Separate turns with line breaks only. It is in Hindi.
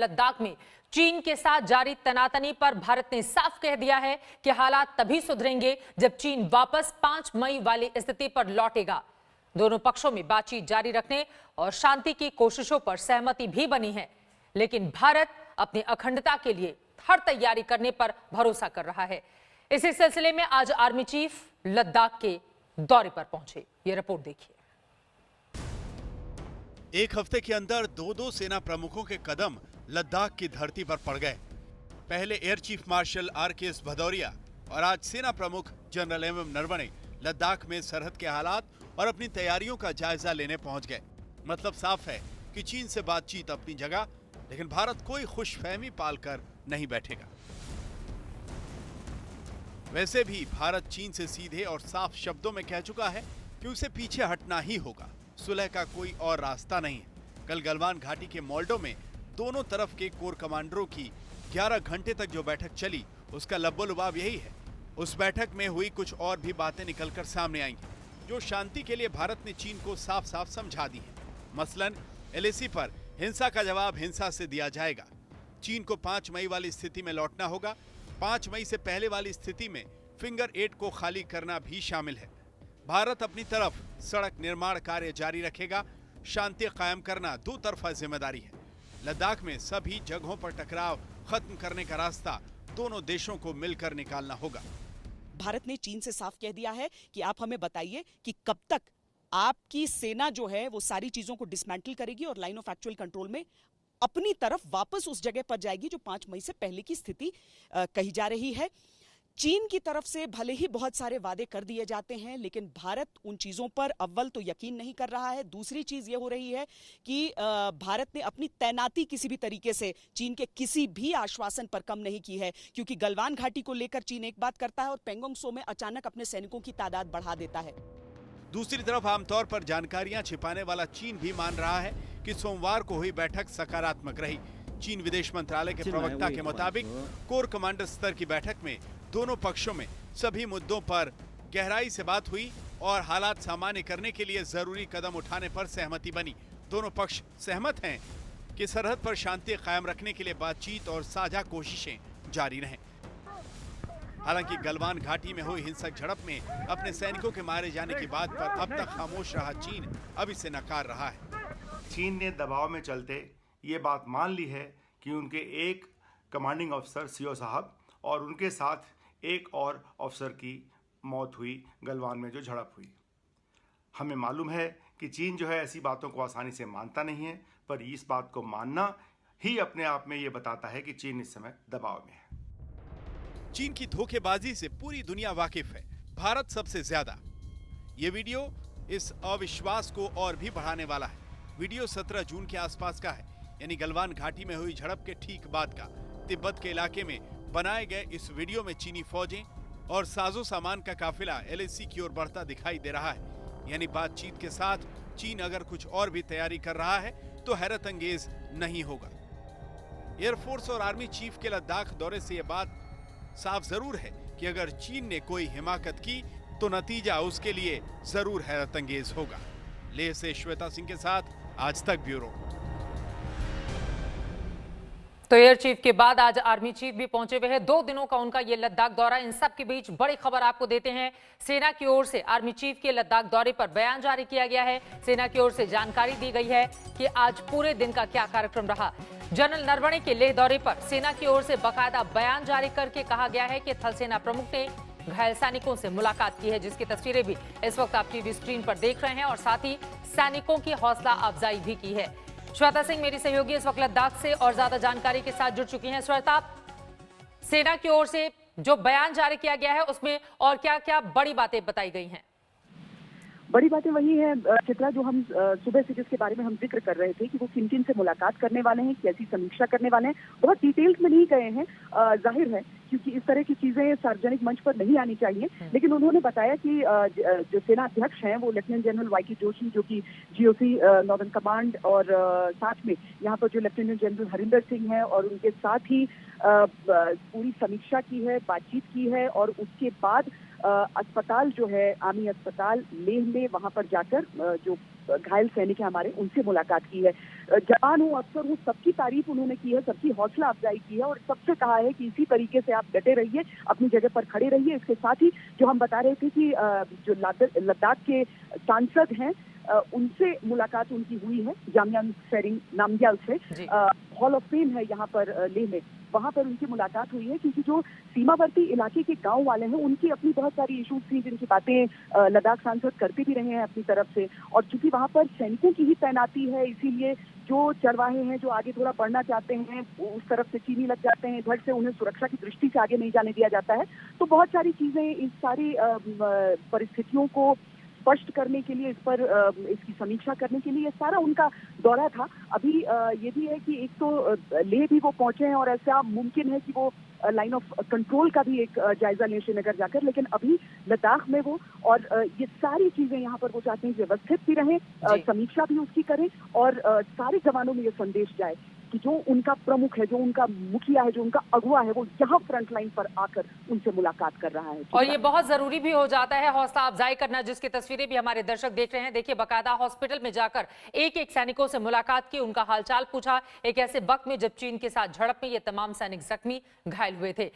लद्दाख में चीन के साथ जारी तनातनी पर भारत ने साफ कह दिया है कि हालात तभी सुधरेंगे जब चीन वापस 5 मई वाली स्थिति पर लौटेगा। दोनों पक्षों में बातचीत जारी रखने और शांति की कोशिशों पर सहमति भी बनी है, लेकिन भारत अपनी अखंडता के लिए हर तैयारी करने पर भरोसा कर रहा है। इसी सिलसिले में आज आर्मी चीफ लद्दाख के दौरे पर पहुंचे। ये रिपोर्ट देखिए।
एक हफ्ते के अंदर दो सेना प्रमुखों के कदम लद्दाख की धरती पर पड़ गए। पहले air chief marshal RKS Bhadauria और आज सेना प्रमुख जनरल MM नरवणे लद्दाख में सरहद के हालात और अपनी तैयारियों का जायजा लेने पहुंच गए। मतलब साफ है कि चीन से बातचीत अपनी जगह, लेकिन भारत कोई खुशफहमी पालकर नहीं बैठेगा। वैसे भी भारत चीन से सीधे और साफ शब्दों में कह चुका है कि उसे पीछे हटना ही होगा। सुलह का कोई और रास्ता नहीं है। कल गलवान घाटी के मोल्डो में दोनों तरफ के कोर कमांडरों की 11 घंटे तक जो बैठक चली, उसका लब्बो-लुबाब यही है। उस बैठक में हुई कुछ और भी बातें निकलकर सामने आएंगी, जो शांति के लिए भारत ने चीन को साफ साफ समझा दी है। मसलन LAC पर हिंसा का जवाब हिंसा से दिया जाएगा। चीन को 5 मई वाली स्थिति में लौटना होगा। 5 मई से पहले वाली स्थिति में फिंगर 8 को खाली करना भी शामिल है। भारत अपनी तरफ सड़क निर्माण कार्य जारी रखेगा। शांति कायम करना दो तरफा जिम्मेदारी है। लद्दाख में सभी जगहों पर टकराव खत्म करने का रास्ता दोनों देशों को मिलकर निकालना होगा।
भारत ने चीन से साफ कह दिया है कि आप हमें बताइए कि कब तक आपकी सेना जो है वो सारी चीजों को डिसमेंटल करेगी और लाइन ऑफ एक्चुअल कंट्रोल में अपनी तरफ वापस उस जगह पर जाएगी जो 5 मई से पहले की स्थिति कही जा रही है। चीन की तरफ से भले ही बहुत सारे वादे कर दिए जाते हैं, लेकिन भारत उन चीजों पर अव्वल तो यकीन नहीं कर रहा है। दूसरी चीज ये हो रही है कि भारत ने अपनी तैनाती किसी भी तरीके से चीन के किसी भी आश्वासन पर कम नहीं की है, क्योंकि गलवान घाटी को लेकर चीन एक बात करता है और पेंगोंग सो में अचानक अपने सैनिकों की तादाद बढ़ा देता है।
दूसरी तरफ आमतौर पर जानकारियां छिपाने वाला चीन भी मान रहा है कि सोमवार को हुई बैठक सकारात्मक रही। चीन विदेश मंत्रालय के प्रवक्ता के मुताबिक कोर कमांडर स्तर की बैठक में दोनों पक्षों में सभी मुद्दों पर गहराई से बात हुई और हालात सामान्य करने के लिए जरूरी कदम उठाने पर सहमति बनी। दोनों पक्ष सहमत हैं कि सरहद पर शांति कायम रखने के लिए बातचीत और साझा कोशिशें जारी रहें। हालांकि गलवान घाटी में हुई हिंसक झड़प में अपने सैनिकों के मारे जाने की बात पर अब तक खामोश रहा चीन अब इसे नकार रहा है।
चीन ने दबाव में चलते ये बात मान ली है कि उनके एक कमांडिंग अफसर CO साहब और उनके साथ एक और अफसर की मौत हुई गलवान में जो झड़प हुई। हमें मालूम है कि चीन जो है ऐसी बातों को आसानी से मानता नहीं है, पर इस बात को मानना ही अपने आप में ये बताता है कि चीन इस समय दबाव में है।
चीन की धोखेबाजी से पूरी दुनिया वाकिफ है, भारत सबसे ज्यादा। ये वीडियो इस अविश्वास को और भी बढ़ाने वाला है। वीडियो 17 जून के आसपास का है, यानी गलवान घाटी में हुई झड़प के ठीक बाद का। तिब्बत के इलाके में बनाए गए इस वीडियो में चीनी फौजें और साजो सामान का काफिला LAC की ओर बढ़ता दिखाई दे रहा है। यानी बातचीत के साथ चीन अगर कुछ और भी तैयारी कर रहा है तो हैरत अंगेज नहीं होगा। एयरफोर्स और आर्मी चीफ के लद्दाख दौरे से यह बात साफ जरूर है कि अगर चीन ने कोई हिमाकत की तो नतीजा उसके लिए जरूर हैरत अंगेज होगा। लेह से श्वेता सिंह के साथ आज तक ब्यूरो।
तो एयर चीफ के बाद आज आर्मी चीफ भी पहुंचे हुए हैं। 2 दिनों का उनका ये लद्दाख दौरा। इन सब के बीच बड़ी खबर आपको देते हैं। सेना की ओर से आर्मी चीफ के लद्दाख दौरे पर बयान जारी किया गया है। सेना की ओर से जानकारी दी गई है कि आज पूरे दिन का क्या कार्यक्रम रहा। जनरल नरवणे के लेह दौरे पर सेना की ओर से बाकायदा बयान जारी करके कहा गया है कि थल सेना प्रमुख ने घायल सैनिकों से मुलाकात की है, जिसकी तस्वीरें भी इस वक्त आप टीवी स्क्रीन पर देख रहे हैं, और साथ ही सैनिकों की हौसला अफजाई भी की है। श्वेता सिंह मेरी सहयोगी इस वक्त लद्दाख से और ज्यादा जानकारी के साथ जुड़ चुकी हैं। श्वेता, सेना की ओर से जो बयान जारी किया गया है उसमें और क्या क्या बड़ी बातें बताई गई हैं?
बड़ी बातें वही है चित्रा, जो हम सुबह से जिसके बारे में हम जिक्र कर रहे थे कि वो किन किन से मुलाकात करने वाले हैं, कैसी समीक्षा करने वाले हैं। बहुत डिटेल्स में नहीं गए हैं, जाहिर है क्योंकि इस तरह की चीजें सार्वजनिक मंच पर नहीं आनी चाहिए, लेकिन उन्होंने बताया कि जो सेना अध्यक्ष हैं वो लेफ्टिनेंट जनरल YK जोशी, जो कि GOC नॉर्दर्न कमांड, और साथ में यहाँ पर जो लेफ्टिनेंट जनरल हरिंदर सिंह है, और उनके साथ ही पूरी समीक्षा की है, बातचीत की है, और उसके बाद अस्पताल जो है, आर्मी अस्पताल लेह में, वहां पर जाकर जो घायल सैनिक है हमारे, उनसे मुलाकात की है। जवान हो, अफसर हो, सबकी तारीफ उन्होंने की है, सबकी हौसला अफजाई की है और सबसे कहा है कि इसी तरीके से आप डटे रहिए, अपनी जगह पर खड़े रहिए। इसके साथ ही जो हम बता रहे थे कि जो लद्दाख के सांसद हैं, उनसे मुलाकात उनकी हुई है, जामयांग सेरिंग नामग्याल से। हॉल ऑफ फेम है यहाँ पर लेह में, वहां पर उनकी मुलाकात हुई है, क्योंकि जो सीमावर्ती इलाके के गांव वाले हैं उनकी अपनी बहुत सारी इश्यूज थी, जिनकी बातें लद्दाख सांसद करते भी रहे हैं अपनी तरफ से। और चूंकि वहां पर सैनिकों की ही तैनाती है, इसीलिए जो चरवाहे हैं जो आगे थोड़ा बढ़ना चाहते हैं, उस तरफ से चीनी लग जाते हैं, इधर से उन्हें सुरक्षा की दृष्टि से आगे नहीं जाने दिया जाता है। तो बहुत सारी चीजें, इस सारी परिस्थितियों को स्पष्ट करने के लिए, इस पर इसकी समीक्षा करने के लिए ये सारा उनका दौरा था। अभी ये भी है कि एक तो लेह भी वो पहुंचे हैं और ऐसा मुमकिन है कि वो लाइन ऑफ कंट्रोल का भी एक जायजा लें श्रीनगर जाकर, लेकिन अभी लद्दाख में वो, और ये सारी चीजें यहाँ पर वो चाहते हैं व्यवस्थित भी रहें, समीक्षा भी उसकी करें और सारे जवानों में ये संदेश जाए कि जो उनका प्रमुख है, जो उनका मुखिया है, जो उनका अगुवा है, वो यहाँ फ्रंट लाइन पर आकर उनसे मुलाकात कर रहा है।
और ये बहुत जरूरी भी हो जाता है हौसला अफजाई करना, जिसकी तस्वीरें भी हमारे दर्शक देख रहे हैं। देखिए, बकायदा हॉस्पिटल में जाकर एक एक सैनिकों से मुलाकात की, उनका हालचाल पूछा, एक ऐसे वक्त में जब चीन के साथ झड़प में ये तमाम सैनिक जख्मी घायल हुए थे।